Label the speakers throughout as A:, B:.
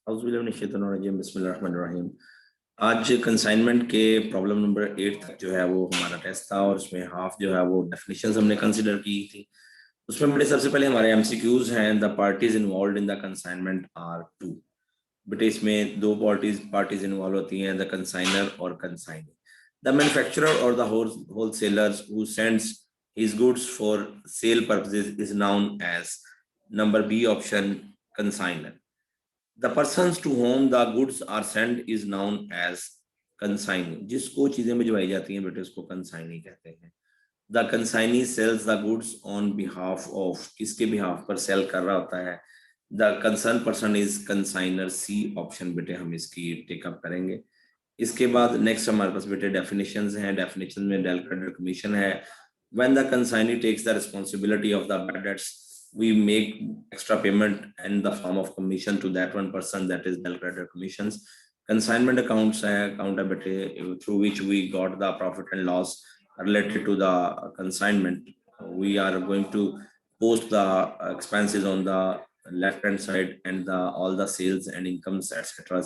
A: बिस्मिल्लाहिर्रहमानिर्रहीम। आज कंसाइनमेंट के प्रॉब्लम नंबर 8 तक जो है वो हमारा टेस्ट था और उसमें हाफ जो है वो डेफिनेशंस हमने कंसिडर की थी। उसमें बड़े सबसे पहले हमारे एमसीक्यूज हैं। The parties involved in the consignment are two. बेटे इसमें दो पार्टीज पार्टीज इन्वॉल्व होती हैं, द कंसाइनर और कंसाइनी। द मैन्युफैक्चरर और the wholesalers who sends his goods for sale purposes is known as number B option consignor. The persons to whom the goods are sent is known as consignee. जिसको चीजें भिजवाई जाती हैं बेटे उसको consignee कहते हैं। The consignee sells the goods on behalf of, किसके behalf पर सेल कर रहा होता है? The concerned person is consignor. C option बेटे हम इसकी टेकअप करेंगे। इसके बाद नेक्स्ट हमारे पास बेटे डेफिनेशंस हैं। डेफिनेशन में डेल क्रेडिट कमीशन है। When the consignee takes the responsibility of the bad debts, we make extra payment in the form of commission to that one person, that is del credit commissions. Consignment accounts है, account है बेटे through which we got the profit and loss related to the consignment. We are going to post the expenses on the left hand side and the all the sales and incomes etc.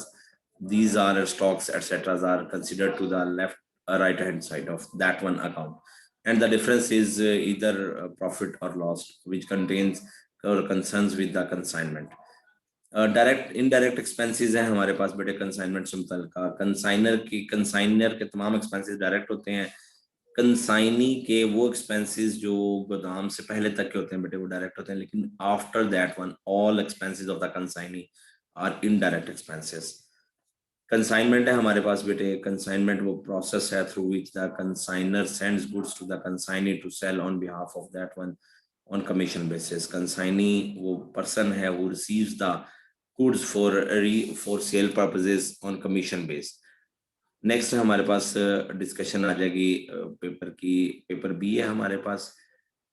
A: These are stocks etc. are considered to the left right hand side of that one account. And the difference is either profit or loss, which contains or concerns with the consignment. Direct indirect expenses है हमारे पास बेटे consignment से मुतल्लिका। Consignor के तमाम expenses direct होते हैं। Consignee के वो एक्सपेंसेस जो गोदाम से पहले तक के होते हैं बेटे वो डायरेक्ट होते हैं, लेकिन after that one all expenses of the consignee are indirect expenses. Consignment है हमारे पास बेटे। कंसाइनमेंट वो प्रोसेस है through which the consigner sends goods to the consignee to sell on behalf of that one on commission basis. Consignee वो person है who receives the goods for sale purposes on commission base. Next हमारे पास discussion आ जाएगी paper की। Paper B है हमारे पास।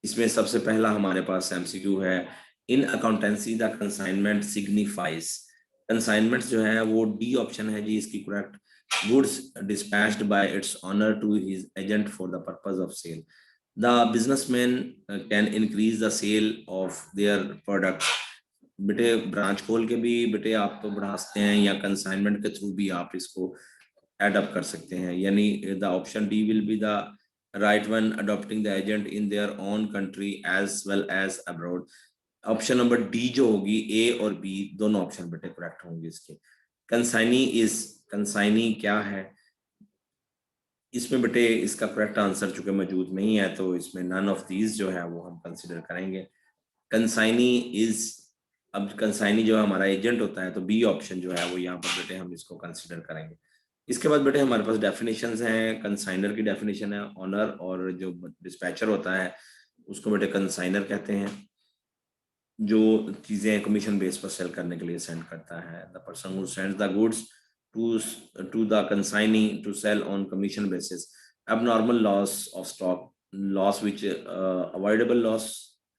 A: इसमें सबसे पहला हमारे पास एमसीक्यू है। In accountancy the consignment signifies. Consignment जो है वो डी ऑप्शन है जी इसकी correct. Goods dispatched by its owner to his agent for the purpose of sale. The businessman can increase the sale of their product. बेटे branch खोल के भी बेटे आप तो बढ़ा सकते हैं या कंसाइनमेंट के थ्रू भी आप इसको एड अप कर सकते हैं। यानी the option D will be the right one, adopting the agent in their own country as well as abroad. Option number D जो होगी, ए और बी दोनों ऑप्शन बेटे करेक्ट होंगे इसके। कंसाइनी क्या है इसमें बेटे इसका करेक्ट आंसर चूंकि मौजूद नहीं है तो इसमें नन ऑफ दीज जो है वो हम कंसिडर करेंगे। कंसाइनी इज, अब कंसाइनी जो हमारा एजेंट होता है तो बी ऑप्शन जो है वो यहाँ पर बेटे हम इसको कंसिडर करेंगे। इसके बाद बेटे हमारे पास डेफिनेशंस हैं। कंसाइनर की डेफिनेशन है ऑनर, और जो डिस्पैचर होता है उसको बेटे कंसाइनर कहते हैं, जो चीजें कमीशन बेस पर सेल करने के लिए सेंड करता है। The person who sends the goods to the consignee to sell on commission basis. Abnormal loss of stock, loss which avoidable loss,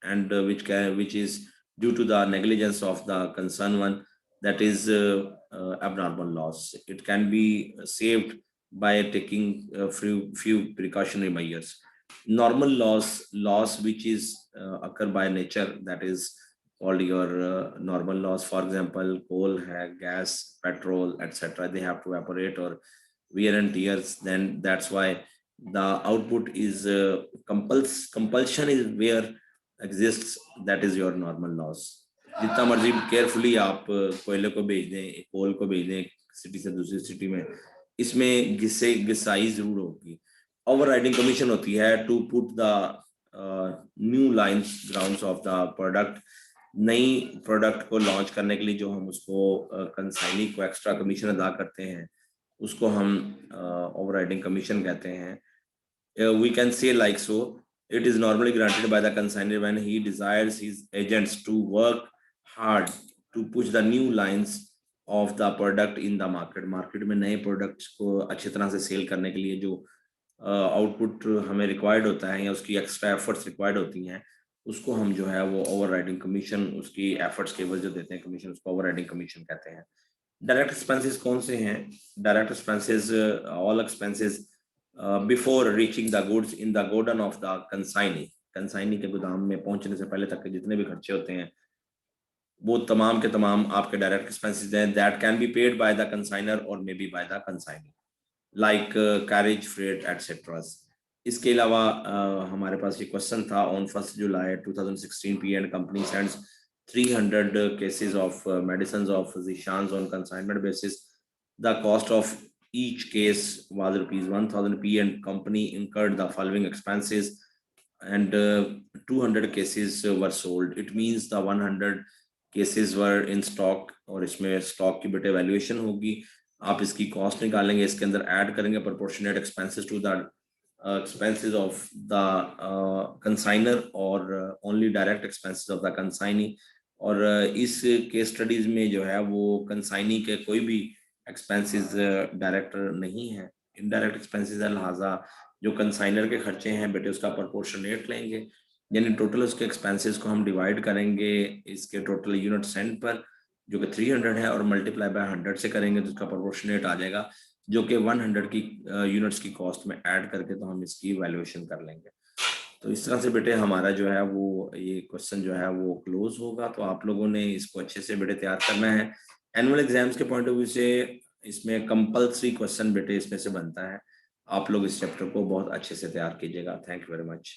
A: and which is due to the negligence of the concerned one, that is abnormal loss. It can be saved by taking few precautionary measures. Normal loss which is occur by nature, that is called your normal loss. For example, coal hai, gas, petrol etc., they have to evaporate or wear and tears, then that's why the output is compulsion is where exists, that is your normal loss. जितना मर्जी carefully आप कोयले को भेज दें, कोल को भेज दें सिटी से दूसरी सिटी में, इसमें घिसाई जरूर होगी। ओवरराइडिंग कमीशन होती है to put the new lines grounds of the product. नई प्रोडक्ट को लॉन्च करने के लिए जो हम उसको कंसाइनी को एक्स्ट्रा कमीशन अदा करते हैं उसको हम ओवरराइडिंग कमीशन कहते हैं। We can say like so, it is normally granted by the consigner when he desires his agents to work hard to push the new lines of the product in the market. Market में नए products को अच्छी तरह से cell करने के लिए जो आउटपुट हमें रिक्वायर्ड होता है या उसकी एक्स्ट्रा एफर्ट्स रिक्वायर्ड होती हैं उसको हम जो है वो ओवरराइडिंग कमीशन, उसकी एफर्ट्स के एवज जो देते हैं कमीशन, उसको ओवरराइडिंग कमीशन कहते हैं। डायरेक्ट एक्सपेंसेस कौन से हैं? Direct expenses all expenses before reaching the goods in the godown of the consignee. Consignee के गोदाम में पहुंचने से पहले तक के जितने भी खर्चे होते हैं वो तमाम के तमाम आपके डायरेक्ट एक्सपेंसेस हैं that can be paid by the consignor और may be by the consignee, like carriage freight etcetera. इसके अलावा हमारे पास ये क्वेश्चन था on 1 July 2016 P and company sends 300 cases of medicines of physicians on consignment basis. The cost of each case was rupees 1000 p and company incurred the following expenses and 200 cases were sold. It means the 100 cases were in stock और इसमें stock की बेटे valuation होगी, आप इसकी cost निकालेंगे, इसके अंदर ऐड करेंगे proportionate expenses to the expenses of the consigner or only direct expenses of the consignee। और इस केस स्टडीज में जो है वो कंसाइनी के कोई भी एक्सपेंसेस डायरेक्ट नहीं है, इनडायरेक्ट एक्सपेंसेस है, लिहाजा जो कंसाइनर के खर्चे हैं बेटे उसका प्रोपोर्शनेट लेंगे, यानी टोटल उसके एक्सपेंसेस को हम डिवाइड करेंगे इसके टोटल यूनिट सेंट पर जो कि 300 है और मल्टीप्लाई बाय 100 से करेंगे तो उसका प्रोपोर्शनेट आ जाएगा जो कि 100 की यूनिट्स की कॉस्ट में ऐड करके तो हम इसकी वैल्यूएशन कर लेंगे। तो इस तरह से बेटे हमारा जो है वो ये क्वेश्चन जो है वो क्लोज होगा। तो आप लोगों ने इसको अच्छे से बेटे तैयार करना है। एनुअल एग्जाम्स के पॉइंट ऑफ व्यू से इसमें कंपल्सरी क्वेश्चन बेटे इसमें से बनता है। आप लोग इस चैप्टर को बहुत अच्छे से तैयार कीजिएगा। Thank you very much.